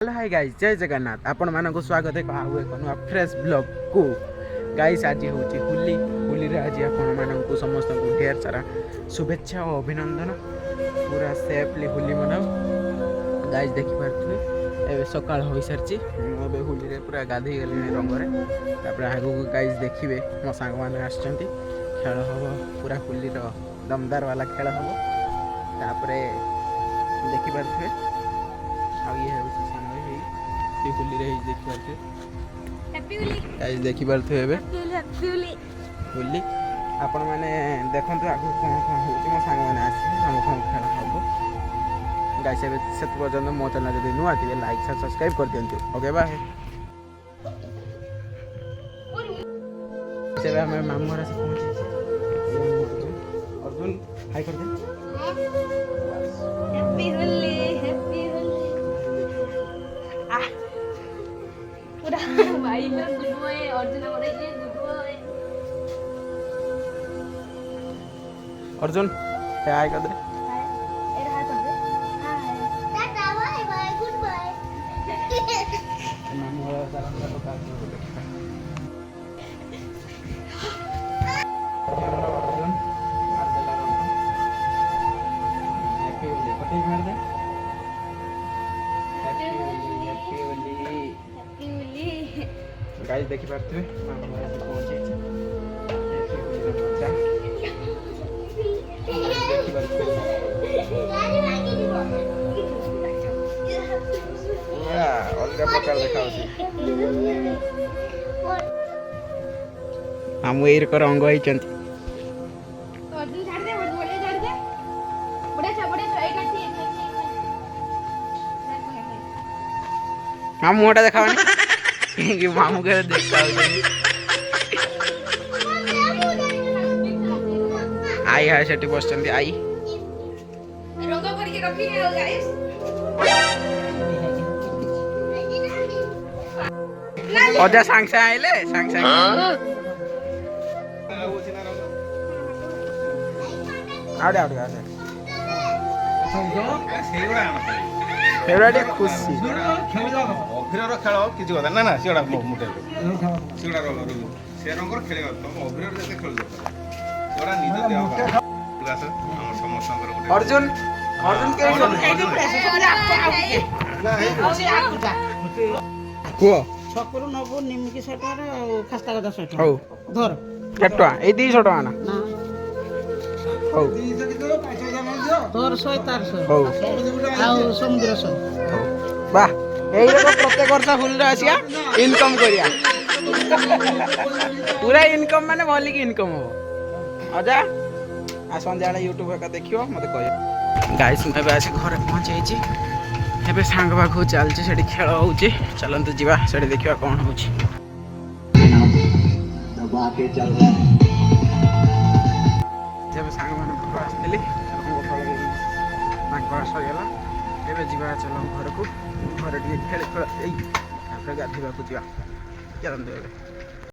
hello hi guys जय जगन्नाथ आपण मानक स्वागत है आउ एक नुआ फ्रेश ब्लॉग को गाइस आज हूँ होली होली रे आज आपण मानक समस्त को ढेर सारा शुभेच्छा और अभिनंदन पूरा सेफली होली मनाओ गाइस देखि पारथुए ए सकाळ होई सरची एबे होली रे पूरा गाधी गली रंग रे तापर आगु गाइस देखिबे मो सांग माने आछंती खेल हबो पूरा होली रो दमदार वाला खेल हबो तापर देखि पारथुए आ ये है होली रे देखि पारथुए हैप्पी होली गाइस देखि पारथुए एबे हैप्पी होली होली आपण माने देखंतु आगु कोन कोन होची मो सांग माने आसी हम कोन खेल हबो गाइस एबे सेत पर्यंत मो चैनल जदी नुआ थिबे लाइक सब्सक्राइब कर दियंतु ओके बाय सेबे हम मामू रा से पहुंची अर्जुन हाय कर दे हैप्पी होली भाई लोग गुड बॉय अर्जुन हमारे ये गुड बॉय अर्जुन हाय कर दे हाय ए हाय कर दे हाय tata bye bye goodbye मामू वाला सलाम का तो काट दो अर्जुन हैप्पी होली पति मार दे हैप्पी होली गाइस देखि पारथुए मामू वाला से पहुंचे हैप्पी होली रो मजा देखि पारथुए अलग प्रकार देखाउछि मामू एयर कर अंग आइचंती अर्जुन झाड़ दे बड़े झाड़ दे बड़े छ एटा ठीक मामू मोटा देखावनी कि मामू के देखता आई है सेठी बसचंती आई रंग करके रखी है गाइस ओजा सांग से आइले सांग आडे आडे आडे फेवरेट खुशी अभिनर खेल किसी कथा ना ना सीटा मुटे सीटा से रंगर खेल तुम अभिनर जैसे खेल सीटा निज देह समस्त अर्जुन अर्जुन के को सकरु नबो निमकी सटार खस्ता गदा सटार हो धर केटवा ए 200 टका ना ना हो धर 100 तार 100 हो आउ समुद्र सो वाह एई रो प्रत्येक वर्ष फुल रे आसिया इनकम करिया पूरा इनकम माने भली की इनकम हो आजा आ संध्या YouTube का देखियो मते कहियो गाइस मैं बे आसी घर पहुंचे छी एबे सांग बाखो चल छी सेठी खेल होउची चलंतु जीवा सेठी देखियो कोन होउची दबा के चल रहा है जब सांग माने घर आस्तेली मां घर सो गेला एबे जीवा चलो घर को घर डी खेल खेल एई après गाधीबा को जीवा चलंतु एबे